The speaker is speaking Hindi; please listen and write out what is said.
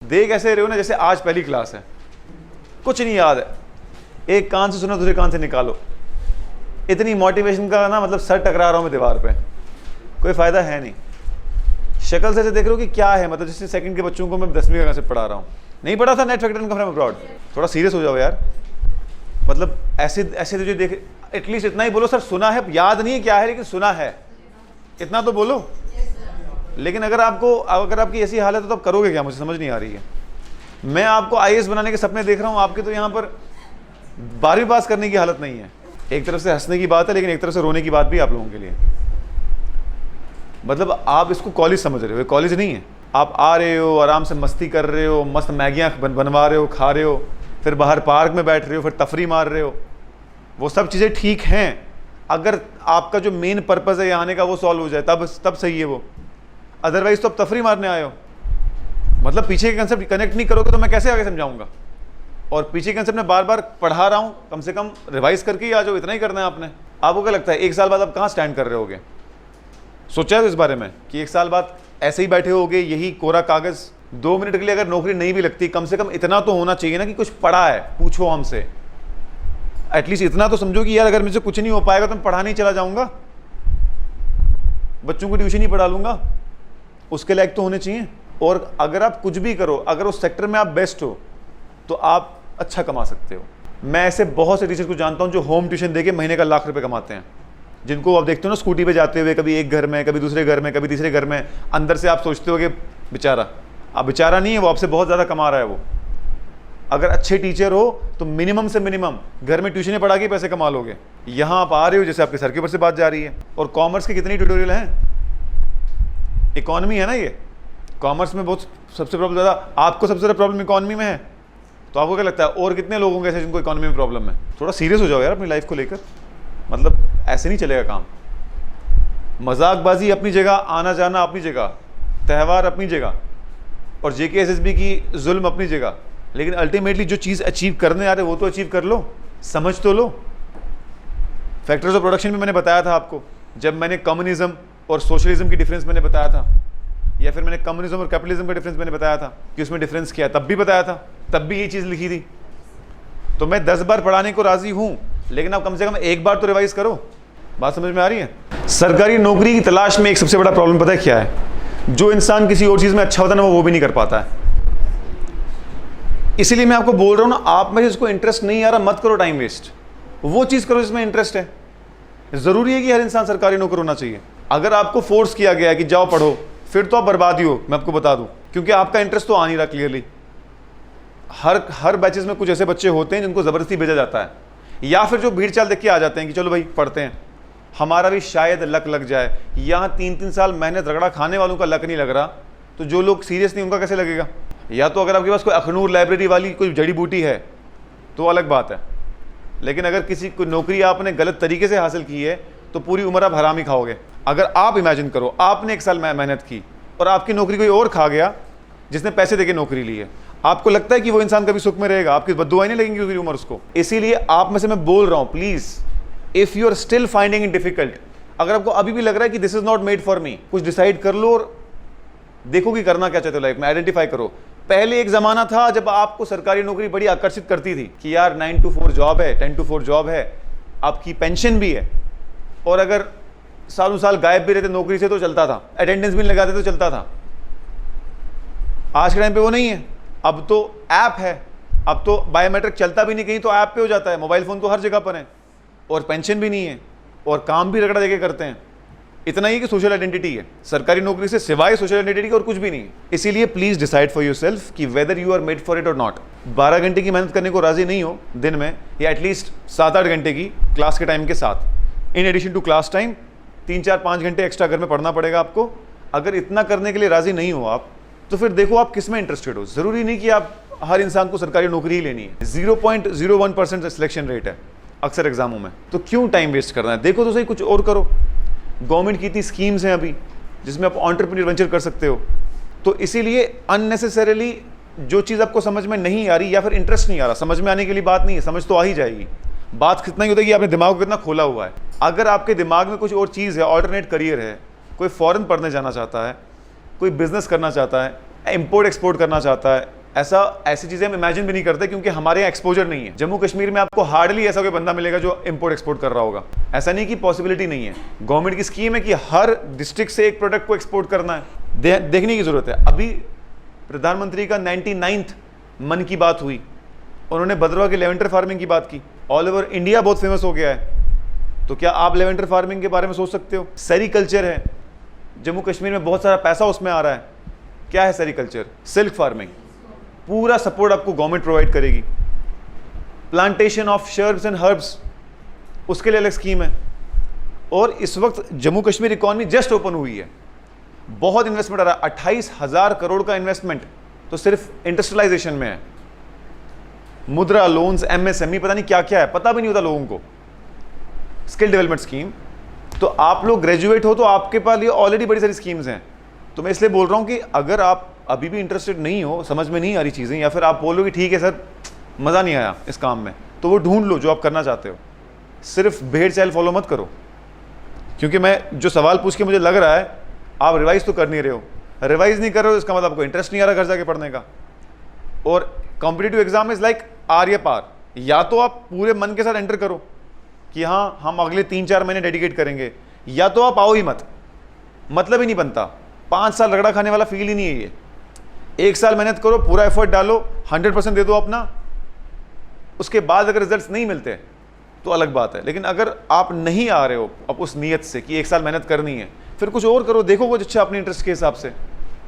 देख ऐसे रहे हो ना जैसे आज पहली क्लास है, कुछ नहीं याद है, एक कान से सुनो दूसरे कान से निकालो। इतनी मोटिवेशन का ना मतलब सर टकरा रहा हूँ मैं दीवार पे, कोई फायदा है नहीं। शक्ल से देख रहे हो कि क्या है, मतलब जैसे सेकंड के बच्चों को मैं 10वीं का पढ़ा रहा हूँ, नहीं पढ़ा था net factor income from abroad. थोड़ा सीरियस हो जाओ यार, मतलब ऐसे ऐसे तुझे देख, एटलीस्ट इतना ही बोलो सर सुना है, याद नहीं है क्या है लेकिन सुना है, इतना तो बोलो। लेकिन अगर आपकी ऐसी हालत है तो आप करोगे क्या, मुझे समझ नहीं आ रही है। मैं आपको आईएएस बनाने के सपने देख रहा हूँ, आपके तो यहाँ पर 12वीं पास करने की हालत नहीं है। एक तरफ से हंसने की बात है लेकिन एक तरफ से रोने की बात भी आप लोगों के लिए। मतलब आप इसको कॉलेज समझ रहे हो, ये कॉलेज नहीं है। आप आ रहे हो, आराम से मस्ती कर रहे हो, मस्त मैगियाँ बनवा रहे हो, खा रहे हो, फिर बाहर पार्क में बैठ रहे हो, फिर तफरी मार रहे हो। वो सब चीज़ें ठीक हैं अगर आपका जो मेन पर्पज़ है यहाँ आने का वो सॉल्व हो जाए, तब सही है वो। अदरवाइज तो आप तफरी मारने आए हो। मतलब पीछे के कंसेप्ट कनेक्ट नहीं करोगे तो मैं कैसे आगे समझाऊंगा। और पीछे के कंसेप्ट में बार बार पढ़ा रहा हूँ, कम से कम रिवाइज करके ही आ जाओ, इतना ही करना है आपने। आपको क्या लगता है 1 साल बाद आप कहाँ स्टैंड कर रहे होगे? सोचा है तो इस बारे में कि 1 साल बाद ऐसे ही बैठे होगे, यही कोरा कागज़? 2 मिनट के लिए अगर नौकरी नहीं भी लगती, कम से कम इतना तो होना चाहिए ना कि कुछ पढ़ा है, पूछो हमसे। एटलीस्ट इतना तो समझो कि यार अगर मुझसे कुछ नहीं हो पाएगा तो मैं पढ़ाने ही चला जाऊँगा, बच्चों को ट्यूशन ही पढ़ा लूँगा, उसके लायक तो होने चाहिए। और अगर आप कुछ भी करो, अगर उस सेक्टर में आप बेस्ट हो तो आप अच्छा कमा सकते हो। मैं ऐसे बहुत से टीचर को जानता हूं जो होम ट्यूशन देके महीने का लाख रुपए कमाते हैं, जिनको आप देखते हो ना स्कूटी पे जाते हुए, कभी एक घर में, कभी दूसरे घर में, कभी तीसरे घर में। अंदर से आप सोचते हो कि बेचारा, आप बेचारा नहीं है, वो आपसे बहुत ज़्यादा कमा रहा है वो। अगर अच्छे टीचर हो तो मिनिमम से मिनिमम घर में ट्यूशनें पढ़ा के पैसे कमा लोगे। यहाँ आप आ रहे हो जैसे आपके सर के ऊपर से बात जा रही है। और कॉमर्स के कितनी ट्यूटोरियल हैं, इकोनॉमी है ना ये, कॉमर्स में बहुत सबसे प्रॉब्लम ज़्यादा, आपको सबसे ज़्यादा प्रॉब्लम इकोनॉमी में है। तो आपको क्या लगता है और कितने लोग होंगे ऐसे जिनको इकोनॉमी में प्रॉब्लम है? थोड़ा सीरियस हो जाओ यार अपनी लाइफ को लेकर, मतलब ऐसे नहीं चलेगा काम। मजाकबाजी अपनी जगह, आना जाना अपनी जगह, त्यौहार अपनी जगह, और जेकेएसएसबी की जुल्म अपनी जगह। लेकिन अल्टीमेटली जो चीज़ अचीव करने आ रहे वो तो अचीव कर लो, समझ तो लो। फैक्टर्स ऑफ प्रोडक्शन में मैंने बताया था आपको, जब मैंने कम्युनिज्म और सोशलिज्म की डिफरेंस मैंने बताया था, या फिर मैंने कम्युनिज्म और कैपिटलिज्म का डिफरेंस मैंने बताया था कि उसमें डिफरेंस क्या है, तब भी बताया था, तब भी ये चीज़ लिखी थी। तो मैं 10 बार पढ़ाने को राजी हूँ, लेकिन आप कम से कम 1 बार तो रिवाइज करो। बात समझ में आ रही है? सरकारी नौकरी की तलाश में एक सबसे बड़ा प्रॉब्लम पता है क्या है? जो इंसान किसी और चीज़ में अच्छा होता है ना, वो भी नहीं कर पाता है। इसीलिए मैं आपको बोल रहा हूँ ना, आप में जिसको इंटरेस्ट नहीं आ रहा मत करो टाइम वेस्ट, वो चीज़ करो जिसमें इंटरेस्ट है। ज़रूरी है कि हर इंसान सरकारी नौकर होना चाहिए। अगर आपको फोर्स किया गया है कि जाओ पढ़ो, फिर तो आप बर्बाद ही हो, मैं आपको बता दूं, क्योंकि आपका इंटरेस्ट तो आ नहीं रहा क्लियरली। हर बैचेस में कुछ ऐसे बच्चे होते हैं जिनको ज़बरदस्ती भेजा जाता है, या फिर जो भीड़ चाल देख के आ जाते हैं कि चलो भाई पढ़ते हैं, हमारा भी शायद लक लग जाए। यहाँ 3-3 साल मेहनत रगड़ा खाने वालों का लक नहीं लग रहा, तो जो लोग सीरियस नहीं उनका कैसे लगेगा? या तो अगर आपके पास कोई अखनूर लाइब्रेरी वाली कोई जड़ी बूटी है तो अलग बात है, लेकिन अगर किसी कोई नौकरी आपने गलत तरीके से हासिल की है तो पूरी उम्र आप हराम ही खाओगे। अगर आप इमेजिन करो, आपने 1 साल मेहनत की और आपकी नौकरी कोई और खा गया जिसने पैसे देके नौकरी ली है, आपको लगता है कि वो इंसान कभी सुख में रहेगा? आपकी बद्दुआएं नहीं लगेंगी पूरी उम्र उसको। इसीलिए आप में से मैं बोल रहा हूँ, please if you are still finding it difficult, अगर आपको अभी भी लग रहा है कि this is not made for me, कुछ डिसाइड कर लो और देखो कि करना क्या चाहते हो लाइफ में, आइडेंटिफाई करो। पहले एक जमाना था जब आपको सरकारी नौकरी बड़ी आकर्षित करती थी कि यार 9 to 4 जॉब है, 10 to 4 जॉब है, आपकी पेंशन भी है, और अगर सालों साल गायब भी रहते नौकरी से तो चलता था, अटेंडेंस भी लगाते तो चलता था। आज के टाइम पे वो नहीं है, अब तो ऐप है, अब तो बायोमेट्रिक चलता भी नहीं कहीं तो ऐप पे हो जाता है, मोबाइल फ़ोन तो हर जगह पर है, और पेंशन भी नहीं है, और काम भी रगड़ा देके करते हैं। इतना ही कि सोशल आइडेंटिटी है, सरकारी नौकरी से सिवाय सोशल आइडेंटिटी और कुछ भी नहीं है। इसीलिए प्लीज डिसाइड फॉर योरसेल्फ कि whether you are made for it or not. 12 घंटे की मेहनत करने को राजी नहीं हो दिन में, या एटलीस्ट 7-8 घंटे की क्लास के टाइम के साथ, in addition to class time 3-4-5 घंटे एक्स्ट्रा घर में पढ़ना पड़ेगा आपको। अगर इतना करने के लिए राजी नहीं हो आप, तो फिर देखो आप किस में इंटरेस्टेड हो। जरूरी नहीं कि आप हर इंसान को सरकारी नौकरी ही लेनी है। 0.01% सिलेक्शन रेट है अक्सर एग्जामों में, तो क्यों टाइम वेस्ट करना है? देखो तो सही, कुछ और करो। गवर्नमेंट की इतनी स्कीम्स हैं अभी जिसमें आप एंटरप्रेन्योर वेंचर कर सकते हो। तो इसीलिए अननेसेसरीली जो चीज़ आपको समझ में नहीं आ रही या फिर इंटरेस्ट नहीं आ रहा, समझ में आने के लिए बात नहीं है, समझ तो आ ही जाएगी। बात कितना ही होता है कि आपने दिमाग को कितना खोला हुआ है। अगर आपके दिमाग में कुछ और चीज़ है, ऑल्टरनेट करियर है, कोई फॉरेन पढ़ने जाना चाहता है, कोई बिजनेस करना चाहता है, इंपोर्ट एक्सपोर्ट करना चाहता है, ऐसी चीजें हम इमेजिन भी नहीं करते क्योंकि हमारे यहाँ एक्सपोजर नहीं है। जम्मू कश्मीर में आपको हार्डली ऐसा कोई बंदा मिलेगा जो इंपोर्ट एक्सपोर्ट कर रहा होगा। ऐसा नहीं कि पॉसिबिलिटी नहीं है, गवर्नमेंट की स्कीम है कि हर डिस्ट्रिक्ट से एक प्रोडक्ट को एक्सपोर्ट करना है। देखने की जरूरत है। अभी प्रधानमंत्री का 99th मन की बात हुई, उन्होंने भद्रवा के लेवेंडर फार्मिंग की बात की। ऑल ओवर इंडिया बहुत फेमस हो गया है, तो क्या आप लेवेंडर फार्मिंग के बारे में सोच सकते हो? सेरीकल्चर है, जम्मू कश्मीर में बहुत सारा पैसा उसमें आ रहा है। क्या है सेरीकल्चर? सिल्क फार्मिंग, पूरा सपोर्ट आपको गवर्नमेंट प्रोवाइड करेगी। Plantation of shrubs and herbs, उसके लिए अलग स्कीम है। और इस वक्त Jammu Kashmir economy just open हुई है, बहुत इन्वेस्टमेंट आ रहा है। 28,000 करोड़ का इन्वेस्टमेंट तो सिर्फ इंडस्ट्रियलाइजेशन में है। मुद्रा लोन्स, एमएसएमई, पता नहीं क्या क्या है, पता भी नहीं होता लोगों को। स्किल डेवलपमेंट स्कीम, तो आप लोग ग्रेजुएट हो तो आपके पास ये ऑलरेडी बड़ी सारी स्कीम्स हैं। तो मैं इसलिए बोल रहा हूं कि अगर आप अभी भी इंटरेस्टेड नहीं हो, समझ में नहीं आ रही चीज़ें, या फिर आप बोलो कि ठीक है सर मज़ा नहीं आया इस काम में, तो वो ढूंढ लो जो आप करना चाहते हो। सिर्फ भेड़ चाल फॉलो मत करो, क्योंकि मैं जो सवाल पूछ के मुझे लग रहा है आप रिवाइज तो कर नहीं रहे हो। रिवाइज नहीं कर रहे हो इसका मतलब आपको इंटरेस्ट नहीं आ रहा घर जाके पढ़ने का। और कॉम्पिटिटिव एग्जाम इज लाइक आर या पार, या तो आप पूरे मन के साथ एंटर करो कि हाँ हम अगले 3-4 महीने डेडिकेट करेंगे, या तो आप आओ ही मत, मतलब ही नहीं बनता। 5 साल रगड़ा खाने वाला फील ही नहीं है ये। 1 साल मेहनत करो, पूरा एफर्ट डालो, 100% दे दो अपना, उसके बाद अगर रिजल्ट्स नहीं मिलते तो अलग बात है। लेकिन अगर आप नहीं आ रहे हो अब उस नीयत से कि 1 साल मेहनत करनी है, फिर कुछ और करो, देखो कुछ अच्छा अपने इंटरेस्ट के हिसाब से।